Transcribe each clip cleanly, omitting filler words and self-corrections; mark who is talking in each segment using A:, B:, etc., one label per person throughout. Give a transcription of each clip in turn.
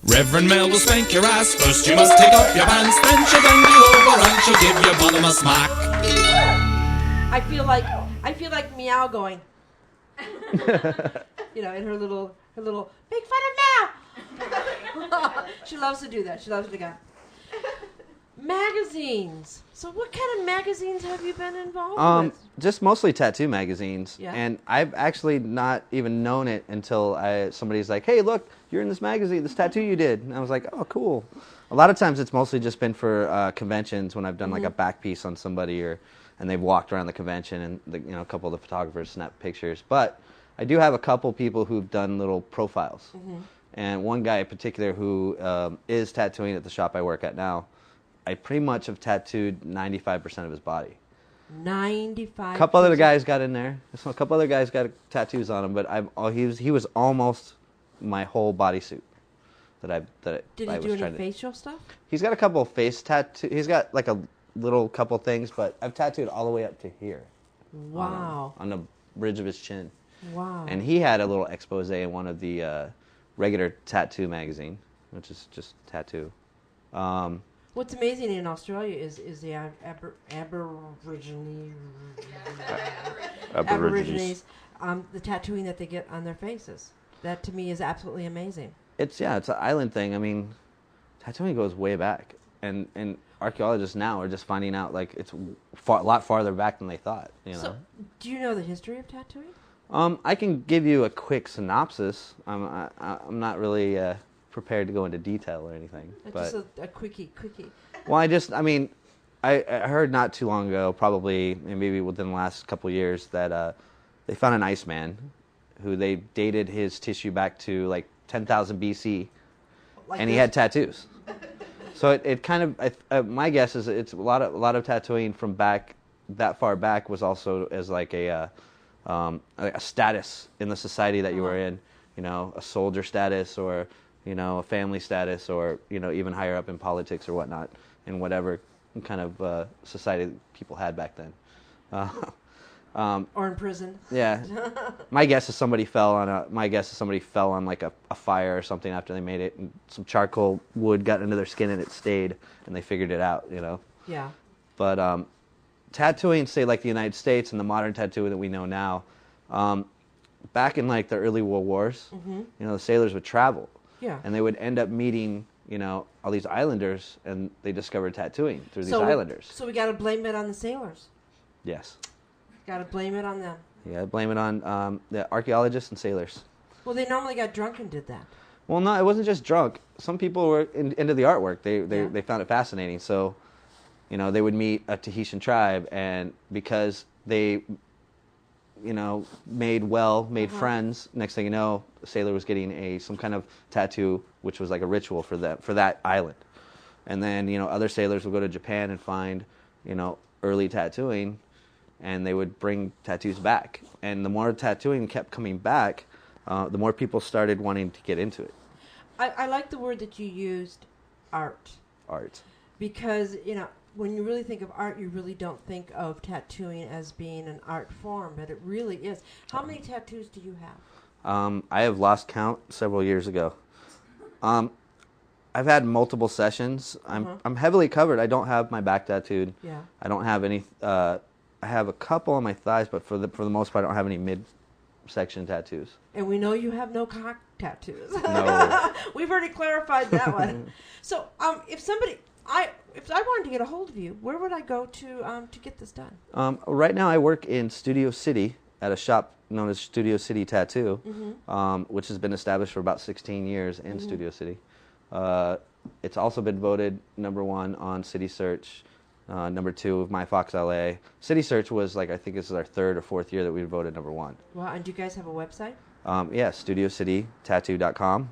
A: Reverend Mel will spank your ass. First you must take off your pants, then she'll bend you over and she'll give your bottom a smack.
B: I feel like Meow going. You know, in her little make fun of Meow. She loves to do that. She loves to go. Magazines. So what kind of magazines have you been involved with?
C: Just mostly tattoo magazines.
B: Yeah.
C: And I've actually not even known it until somebody's like, hey, look, you're in this magazine, this tattoo you did. And I was like, oh, cool. A lot of times it's mostly just been for conventions when I've done like a back piece on somebody and they've walked around the convention and a couple of the photographers snap pictures. But I do have a couple people who've done little profiles. And one guy in particular who is tattooing at the shop I work at now, I pretty much have tattooed 95% of his body.
B: 95%.
C: A couple other guys got in there. So a couple other guys got tattoos on him, but he was almost my whole bodysuit that I
B: Did he do any facial stuff?
C: He's got a couple of face tattoos. He's got like a little couple things, but I've tattooed all the way up to here.
B: Wow.
C: On the bridge of his chin.
B: Wow.
C: And he had a little expose in one of the regular tattoo magazine, which is just tattoo.
B: What's amazing in Australia is the Aborigines, the tattooing that they get on their faces. That to me is absolutely amazing.
C: It's an island thing. I mean, tattooing goes way back, and archaeologists now are just finding out like it's a lot farther back than they thought.
B: So, do you know the history of tattooing?
C: I can give you a quick synopsis. I'm not really prepared to go into detail or anything. But
B: just a quickie.
C: Well, I heard not too long ago, probably maybe within the last couple of years, that they found an Iceman who they dated his tissue back to like 10,000 BC, and he had tattoos. So it kind of my guess is it's a lot of tattooing from back that far back was also as like a status in the society that you were in, a soldier status or a family status or even higher up in politics or whatnot in whatever kind of society people had back then.
B: Or in prison.
C: Yeah. My guess is somebody fell on like a fire or something after they made it, and some charcoal wood got into their skin and it stayed, and they figured it out,
B: Yeah.
C: But tattooing, say like the United States and the modern tattooing that we know now, back in like the early World Wars, the sailors would travel.
B: Yeah.
C: And they would end up meeting, all these islanders, and they discovered tattooing through these islanders.
B: So we got to blame it on the sailors.
C: Yes.
B: Got to blame it on them.
C: Yeah, blame it on the archaeologists and sailors.
B: Well, they normally got drunk and did that.
C: Well, no, it wasn't just drunk. Some people were into the artwork. They found it fascinating. So, they would meet a Tahitian tribe, and because they, made friends. Next thing you know, the sailor was getting some kind of tattoo, which was like a ritual for that island. And then, other sailors would go to Japan and find, early tattooing, and they would bring tattoos back. And the more tattooing kept coming back, the more people started wanting to get into it.
B: I like the word that you used, art.
C: Art.
B: Because, when you really think of art, you really don't think of tattooing as being an art form, but it really is. How many tattoos do you have?
C: I have lost count several years ago. I've had multiple sessions. I'm heavily covered. I don't have my back tattooed.
B: Yeah.
C: I don't have any. I have a couple on my thighs, but for the most part, I don't have any midsection tattoos.
B: And we know you have no cock tattoos.
C: No.
B: We've already clarified that one. So, if I wanted to get a hold of you, where would I go to get this done?
C: Right now, I work in Studio City at a shop known as Studio City Tattoo, which has been established for about 16 years in Studio City. It's also been voted #1 on City Search, #2 of My Fox LA. City Search was I think this is our 3rd or 4th year that we voted #1.
B: Wow, and do you guys have a website?
C: Yeah, StudioCityTattoo.com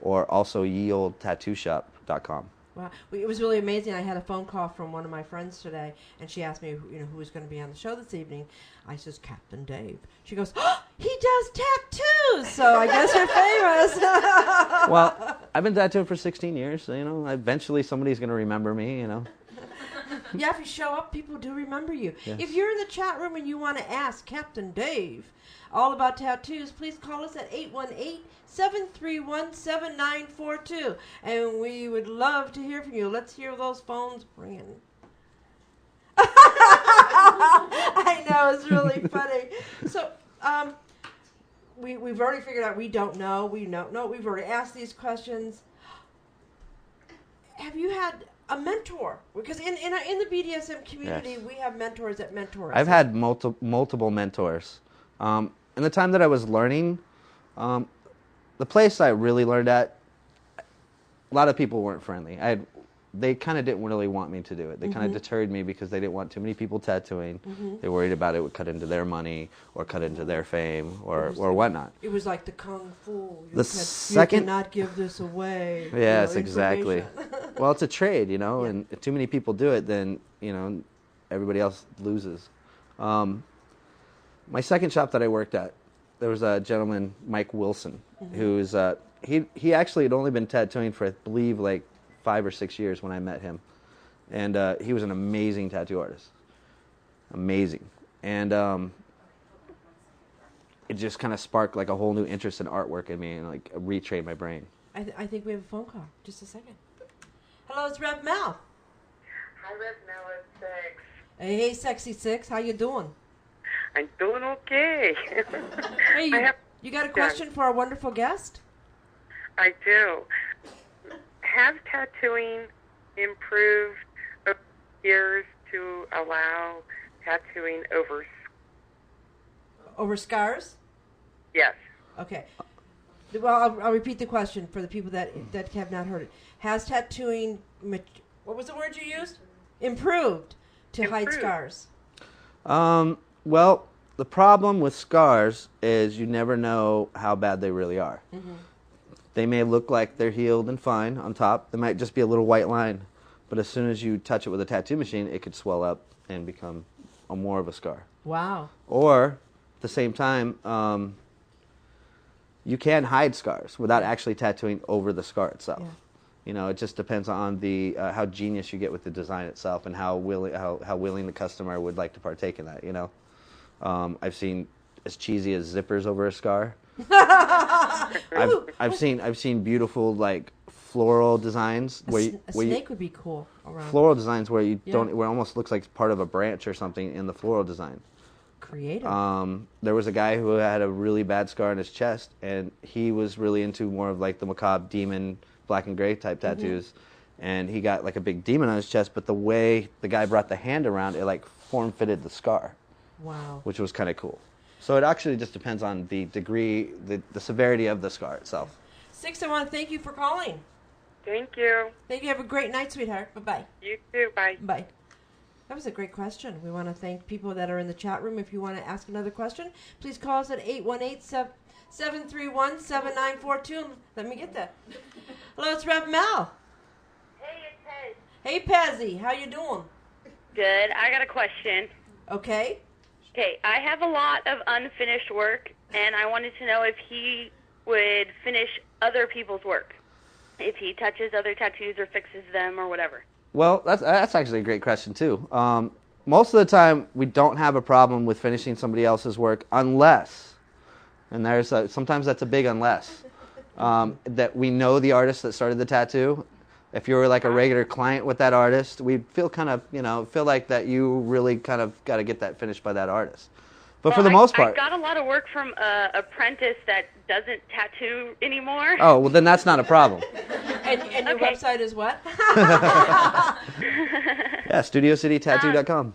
C: or also yeoldtattooshop.com.
B: Wow, it was really amazing. I had a phone call from one of my friends today, and she asked me, who was going to be on the show this evening. I says, Captain Dave. She goes, oh, he does tattoos, so I guess you're famous.
C: Well, I've been tattooed for 16 years, so, eventually somebody's going to remember me,
B: Yeah, if you show up, people do remember you.
C: Yes.
B: If you're in the chat room and you want to ask Captain Dave all about tattoos, please call us at 818-731-7942. And we would love to hear from you. Let's hear those phones ringing. I know, it's really funny. So, we've already figured out we don't know. We don't know. We've already asked these questions. Have you had a mentor? Because in the BDSM community,
C: Yes.
B: we have mentors that mentor us.
C: I've had multiple mentors. In the time that I was learning, the place I really learned at, a lot of people weren't friendly. They kind of didn't really want me to do it. They kind of deterred me because they didn't want too many people tattooing. They worried about it would cut into their money or cut into their fame or whatnot.
B: It was like the kung fu.
C: The
B: You
C: second-
B: cannot give this away.
C: Yes, exactly.
B: information.
C: Well, it's a trade, and if too many people do it, then, everybody else loses. My second shop that I worked at, there was a gentleman, Mike Wilson, who's, he actually had only been tattooing for, I believe, like 5 or 6 years when I met him. And he was an amazing tattoo artist. Amazing. And it just kind of sparked like a whole new interest in artwork in me and like retrained my brain.
B: I think we have a phone call. Just a second. Hello, it's Rev Mel.
D: Hi, Rev Mel, it's Six.
B: Hey, Sexy Six. How you doing?
D: I'm doing okay.
B: Hey, you got a question for our wonderful guest?
D: I do. Has tattooing improved over the years to allow tattooing over?
B: Over scars?
D: Yes.
B: Okay. Well, I'll repeat the question for the people that have not heard it. Has tattooing, what was the word you used? Improved to hide
D: Improved.
B: scars.
C: Well, the problem with scars is you never know how bad they really are. They may look like they're healed and fine on top. There might just be a little white line. But as soon as you touch it with a tattoo machine, it could swell up and become more of a scar.
B: Wow.
C: Or, at the same time, you can hide scars without actually tattooing over the scar itself.
B: Yeah.
C: It just depends on the how genius you get with the design itself and how willing the customer would like to partake in that. I've seen as cheesy as zippers over a scar. I've seen beautiful like floral designs
B: A
C: where
B: snake would be cool around.
C: floral designs where you
B: Yeah.
C: don't where it almost looks like part of a branch or something in the floral design.
B: Creative.
C: There was a guy who had a really bad scar on his chest, and he was really into more of like the macabre demon black and gray type tattoos, and he got like a big demon on his chest, but the way the guy brought the hand around, it like form fitted the scar,
B: Wow.
C: which was kind of cool. So it actually just depends on the degree, the severity of the scar itself.
B: Six, I want to thank you for calling.
D: Thank you.
B: Thank you. Have a great night, sweetheart. Bye-bye.
D: You too. Bye.
B: Bye. That was a great question. We want to thank people that are in the chat room. If you want to ask another question, please call us at 818-731-7942. Let me get that. Hello, it's Rev Mel.
E: Hey, it's Ted.
B: Hey, Pezzy. How you doing?
E: Good. I got a question.
B: Okay.
E: Okay, I have a lot of unfinished work, and I wanted to know if he would finish other people's work. If he touches other tattoos or fixes them or whatever.
C: Well, that's actually a great question too. Most of the time, we don't have a problem with finishing somebody else's work unless, and sometimes that's a big unless, that we know the artist that started the tattoo. If you were like a regular client with that artist, we'd feel feel like that you really kind of got to get that finished by that artist. But for the most part,
E: I got a lot of work from an apprentice that doesn't tattoo anymore.
C: oh well, then that's not a problem.
B: And your
E: Okay.
B: website is what?
C: Yeah, StudioCityTattoo.com.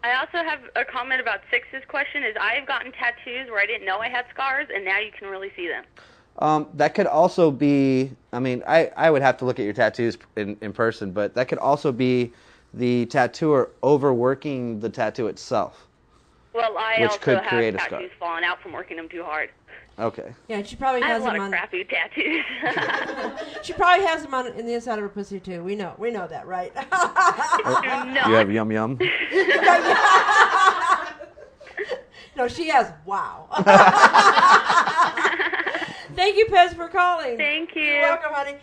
E: I also have a comment about Six's question. Is I've gotten tattoos where I didn't know I had scars, and now you can really see them.
C: That could also be, I would have to look at your tattoos in person, but that could also be the tattooer overworking the tattoo itself.
E: Well, I
C: Which
E: also
C: could
E: have
C: create a scar.
E: tattoos falling out from working them too hard.
C: Okay.
B: Yeah, and she probably
E: I have
B: has
E: a lot
B: them
E: of
B: on.
E: crappy tattoos.
B: She probably has them on in the inside of her pussy too. We know that, right?
E: Do not.
C: You have yum yum?
B: No, she has. Wow. Thank you, Pez, for calling.
E: Thank you.
B: You're welcome, honey.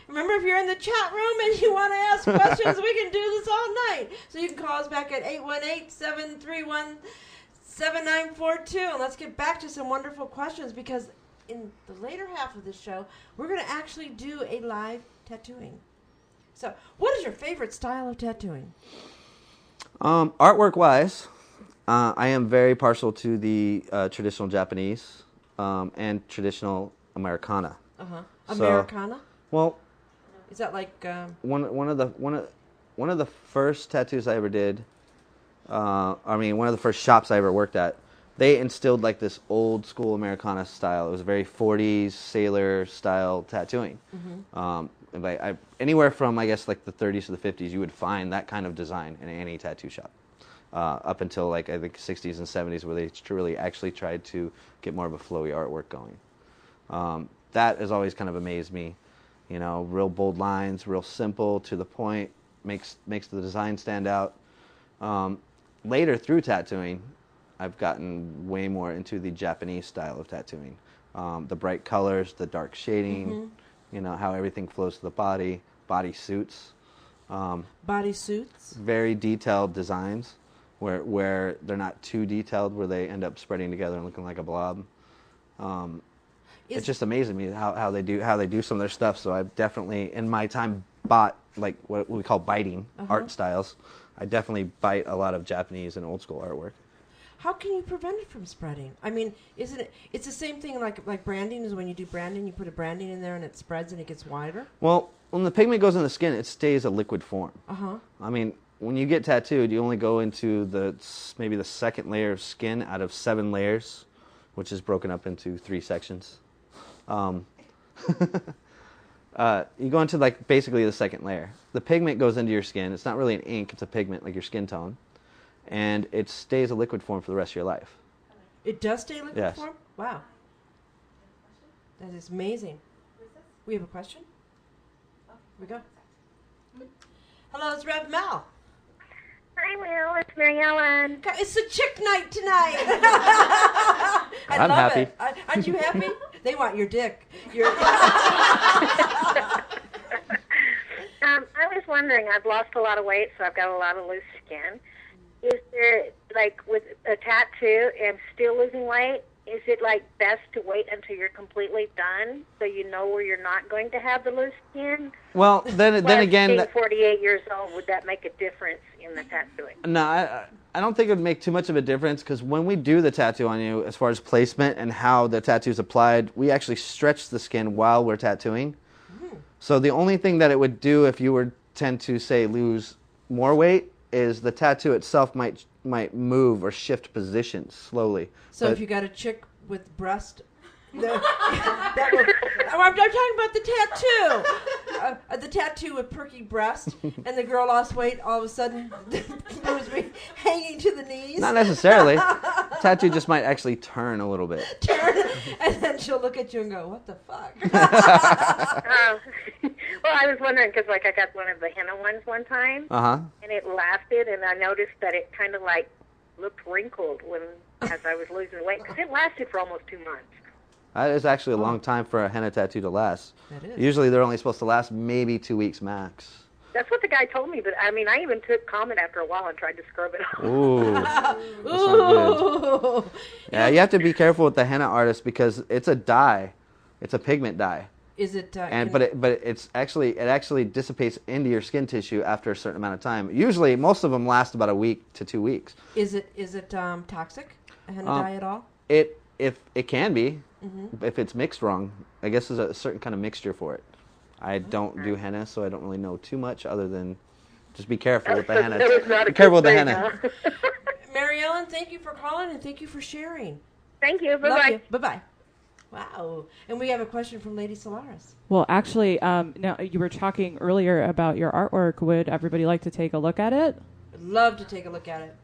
B: Remember, if you're in the chat room and you want to ask questions, we can do this all night. So you can call us back at 818-731-7942. And let's get back to some wonderful questions, because in the later half of the show, we're going to actually do a live tattooing. So, what is your favorite style of tattooing?
C: Artwork-wise, I am very partial to the traditional Japanese and traditional Americana. So-
B: Americana?
C: Well,
B: Is that like...
C: one of the first tattoos I ever did. One of the first shops I ever worked at. They instilled like this old school Americana style. It was very 40s sailor style tattooing. Anywhere from, I guess, like the 30s to the 50s, you would find that kind of design in any tattoo shop. Up until like I think 60s and 70s, where they really actually tried to get more of a flowy artwork going. That has always kind of amazed me. You know, real bold lines, real simple, to the point, makes the design stand out. Later through tattooing, I've gotten way more into the Japanese style of tattooing. The bright colors, the dark shading, you know, how everything flows to the body, body suits.
B: Body suits?
C: Very detailed designs where they're not too detailed, where they end up spreading together and looking like a blob. It's just amazing me how they do some of their stuff. So I've definitely, in my time, bought like what we call biting art styles. I definitely bite a lot of Japanese and old school artwork.
B: How can you prevent it from spreading? I mean, isn't it? It's the same thing like branding is when you do branding, you put a branding in there and it spreads and it gets wider.
C: Well, when the pigment goes in the skin, it stays a liquid form. I mean, when you get tattooed, you only go into maybe the second layer of skin out of 7 layers, which is broken up into 3 sections. You go into like basically the second layer. The pigment goes into your skin. It's not really an ink; it's a pigment, like your skin tone, and it stays a liquid form for the rest of your life.
B: It does stay liquid
C: Yes.
B: form? Wow. That is amazing. We have a question? Here we go. Hello, it's Rev Mal.
F: Hi, Will. It's Mary Ellen.
B: It's a chick night tonight. I
C: I'm
B: love
C: happy.
B: it. Aren't you happy? They want your dick.
F: I was wondering, I've lost a lot of weight, so I've got a lot of loose skin. Is there, like, with a tattoo and still losing weight, is it, like, best to wait until you're completely done so you know where you're not going to have the loose skin?
C: Well, then again,
F: being 48 years old, would that make a difference in the tattooing?
C: no, I don't think it would make too much of a difference, because when we do the tattoo on you, as far as placement and how the tattoo is applied, we actually stretch the skin while we're tattooing. So the only thing that it would do if you were tend to, say, lose more weight is the tattoo itself might move or shift positions slowly.
B: So if you got a chick with breast, I'm talking about the tattoo. The tattoo with perky breast, and the girl lost weight, all of a sudden, moves me hanging to the knees.
C: Not necessarily. Tattoo just might actually turn a little bit.
B: Turn, and then she'll look at you and go, "What the fuck?"
F: Well, I was wondering, because, like, I got one of the henna ones one time, and it lasted, and I noticed that it kind of, like, looked wrinkled as I was losing weight, because it lasted for almost 2 months.
C: That is actually a long time for a henna tattoo to last.
B: That is.
C: Usually they're only supposed to last maybe 2 weeks max.
F: That's what the guy told me, but, I mean, I even took Comet after a while and tried to scrub it off.
C: Ooh. That's not good. Yeah, you have to be careful with the henna artist, because it's a dye. It's a pigment dye.
B: Is it?
C: But it actually dissipates into your skin tissue after a certain amount of time. Usually, most of them last about a week to 2 weeks.
B: Is it toxic? A henna dye at all?
C: If it can be, if it's mixed wrong. I guess there's a certain kind of mixture for it. I don't do henna, so I don't really know too much other than just be careful with the henna. Be careful with the henna.
B: Mary Ellen, thank you for calling and thank you for sharing.
F: Thank you.
B: Love
F: Bye-bye.
B: you. Bye-bye. Wow. And we have a question from Lady Solaris.
G: Well, actually, now you were talking earlier about your artwork. Would everybody like to take a look at it?
B: I'd love to take a look at it.